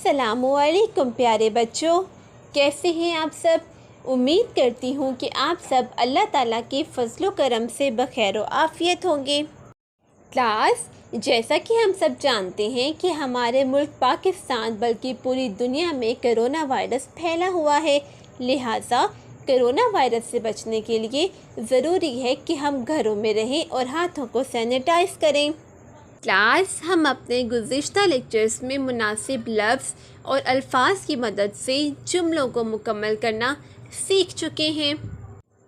अस्सलामुअलैकुम प्यारे बच्चों, कैसे हैं आप सब। उम्मीद करती हूँ कि आप सब अल्लाह ताला के फजलो करम से बखैर आफ़ियत होंगे। क्लास, जैसा कि हम सब जानते हैं कि हमारे मुल्क पाकिस्तान बल्कि पूरी दुनिया में कोरोना वायरस फैला हुआ है, लिहाजा कोरोना वायरस से बचने के लिए ज़रूरी है कि हम घरों में रहें और हाथों को सैनिटाइज़ करें। क्लास, हम अपने गुज़िश्ता लेक्चर्स में मुनासिब लफ्ज़ और अल्फाज की मदद से जुमलों को मुकम्मल करना सीख चुके हैं।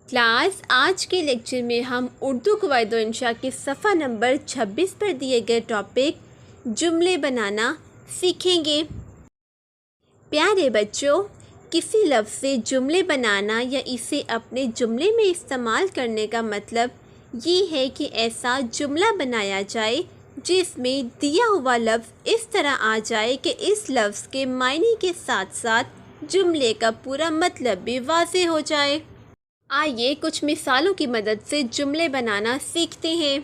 क्लास, आज के लेक्चर में हम उर्दू क़वाइद व इंशा के सफ़ा नंबर 26 पर दिए गए टॉपिक जुमले बनाना सीखेंगे। प्यारे बच्चों, किसी लफ्ज़ से जुमले बनाना या इसे अपने जुमले में इस्तेमाल करने का मतलब ये है कि ऐसा जुमला बनाया जाए जिसमें दिया हुआ लफ्ज़ इस तरह आ जाए कि इस लफ्ज़ के मायने के साथ साथ जुमले का पूरा मतलब भी वाज़ेह हो जाए। आइए कुछ मिसालों की मदद से जुमले बनाना सीखते हैं।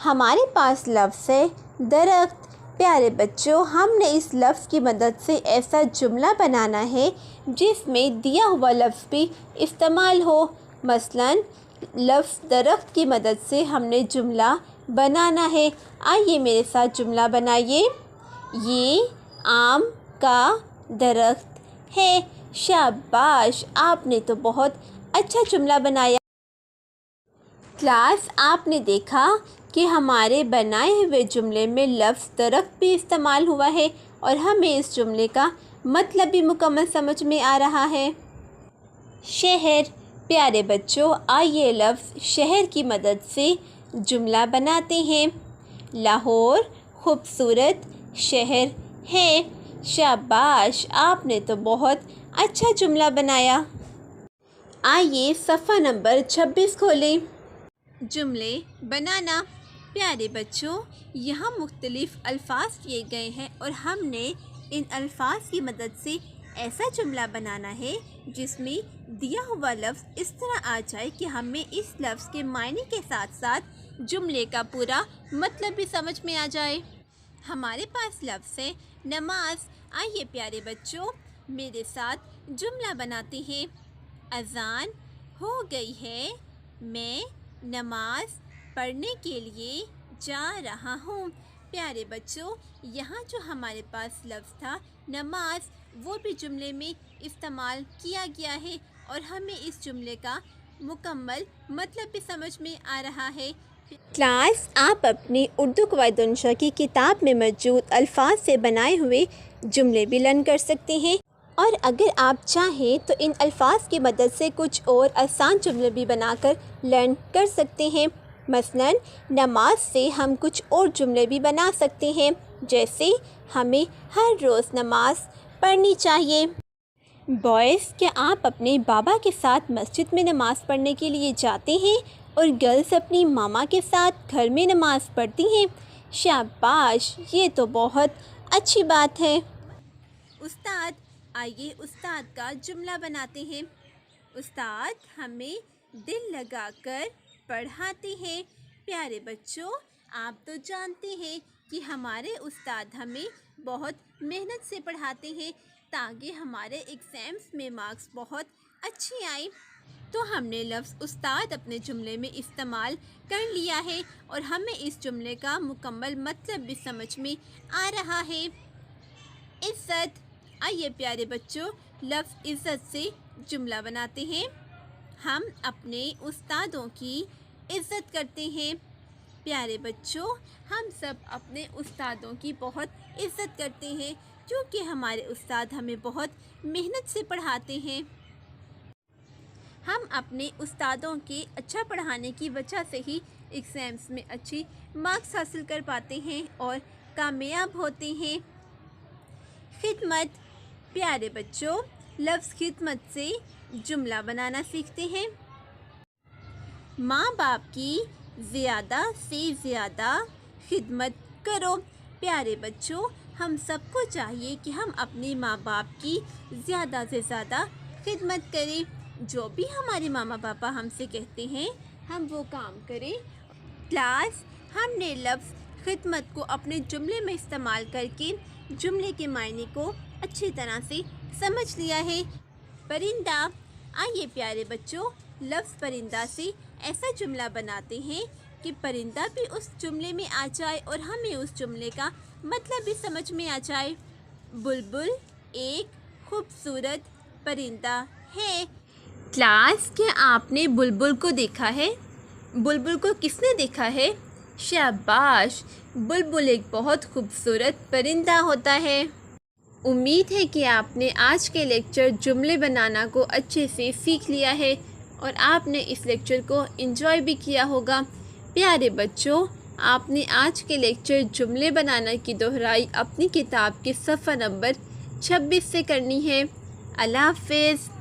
हमारे पास लफ्ज़ है दरख्त। प्यारे बच्चों, हमने इस लफ्ज़ की मदद से ऐसा जुमला बनाना है जिसमें दिया हुआ लफ्ज़ भी इस्तेमाल हो। मसलन लफ्ज़ दरख्त की मदद से हमने जुमला बनाना है। आइए मेरे साथ जुमला बनाइए। ये आम का दरख्त है। शाबाश, आपने तो बहुत अच्छा जुमला बनाया। क्लास, आपने देखा कि हमारे बनाए हुए जुमले में लफ्ज़ दरख्त भी इस्तेमाल हुआ है और हमें इस जुमले का मतलब भी मुकम्मल समझ में आ रहा है। शहर। प्यारे बच्चों, आइए लफ्ज़ शहर की मदद से जुमला बनाते हैं। लाहौर खूबसूरत शहर है। शाबाश, आपने तो बहुत अच्छा जुमला बनाया। आइए सफ़ा नंबर 26 खोलें। जुमले बनाना। प्यारे बच्चों, यहाँ मुख्तलिफ़ अल्फाज दिए गए हैं और हमने इन अल्फाज की मदद से ऐसा जुमला बनाना है जिसमें दिया हुआ लफ्ज़ इस तरह आ जाए कि हमें इस लफ्ज़ के मायने के साथ साथ जुमले का पूरा मतलब भी समझ में आ जाए। हमारे पास लफ्ज़ है नमाज। आइए प्यारे बच्चों, मेरे साथ जुमला बनाते हैं। अज़ान हो गई है, मैं नमाज पढ़ने के लिए जा रहा हूँ। प्यारे बच्चों, यहाँ जो हमारे पास लफ्ज़ था नमाज, वो भी जुमले में इस्तेमाल किया गया है और हमें इस जुमले का मुकम्मल मतलब भी समझ में आ रहा है। क्लास, आप अपनी उर्दू क़वाइद व इंशा की किताब में मौजूद अल्फाज से बनाए हुए जुमले भी लर्न कर सकते हैं और अगर आप चाहें तो इन अल्फाज की मदद से कुछ और आसान जुमले भी बनाकर लर्न कर सकते हैं। मसलन नमाज से हम कुछ और जुमले भी बना सकते हैं, जैसे हमें हर रोज़ नमाज पढ़नी चाहिए। बॉयज़, क्या आप अपने बाबा के साथ मस्जिद में नमाज़ पढ़ने के लिए जाते हैं और गर्ल्स अपनी मामा के साथ घर में नमाज़ पढ़ती हैं? शाबाश, ये तो बहुत अच्छी बात है। उस्ताद। आइए उस्ताद का जुमला बनाते हैं। उस्ताद हमें दिल लगाकर पढ़ाते हैं। प्यारे बच्चों, आप तो जानते हैं कि हमारे उस्ताद हमें बहुत मेहनत से पढ़ाते हैं ताकि हमारे एग्ज़ाम्स में मार्क्स बहुत अच्छे आए। तो हमने लफ्ज़ उस्ताद अपने जुमले में इस्तेमाल कर लिया है और हमें इस जुमले का मुकम्मल मतलब भी समझ में आ रहा है। इज़्ज़त। आइए प्यारे बच्चों, लफ्ज़ इज़्ज़त से जुमला बनाते हैं। हम अपने उस्तादों की इज़्ज़त करते हैं। प्यारे बच्चों, हम सब अपने उस्तादों की बहुत इज़्ज़त करते हैं क्योंकि हमारे उस्ताद हमें बहुत मेहनत से पढ़ाते हैं। हम अपने उस्तादों के अच्छा पढ़ाने की वजह से ही एग्ज़ाम्स में अच्छी मार्क्स हासिल कर पाते हैं और कामयाब होते हैं। खिदमत। प्यारे बच्चों, लफ्ज़ खिदमत से जुमला बनाना सीखते हैं। माँ बाप की ज़्यादा से ज़्यादा खिदमत करो। प्यारे बच्चों, हम सबको चाहिए कि हम अपने माँ बाप की ज़्यादा से ज़्यादा खिदमत करें। जो भी हमारे मामा पापा हमसे कहते हैं हम वो काम करें। क्लास, हमने लफ्ज़ खिदमत को अपने जुमले में इस्तेमाल करके جملے کے معنی کو اچھی طرح سے سمجھ لیا ہے۔ پرندہ، آئیے پیارے بچوں لفظ پرندہ سے ایسا جملہ بناتے ہیں کہ پرندہ بھی اس جملے میں آ جائے اور ہمیں اس جملے کا مطلب بھی سمجھ میں آ جائے۔ بلبل ایک خوبصورت پرندہ ہے۔ کلاس، کیا آپ نے بلبل کو دیکھا ہے؟ بلبل کو کس نے دیکھا ہے؟ شاباش، بلبل ایک بہت خوبصورت پرندہ ہوتا ہے۔ امید ہے کہ آپ نے آج کے لیکچر جملے بنانا کو اچھے سے سیکھ لیا ہے اور آپ نے اس لیکچر کو انجوائے بھی کیا ہوگا۔ پیارے بچوں، آپ نے آج کے لیکچر جملے بنانا کی دہرائی اپنی کتاب کے صفحہ نمبر 26 سے کرنی ہے۔ اللہ حافظ۔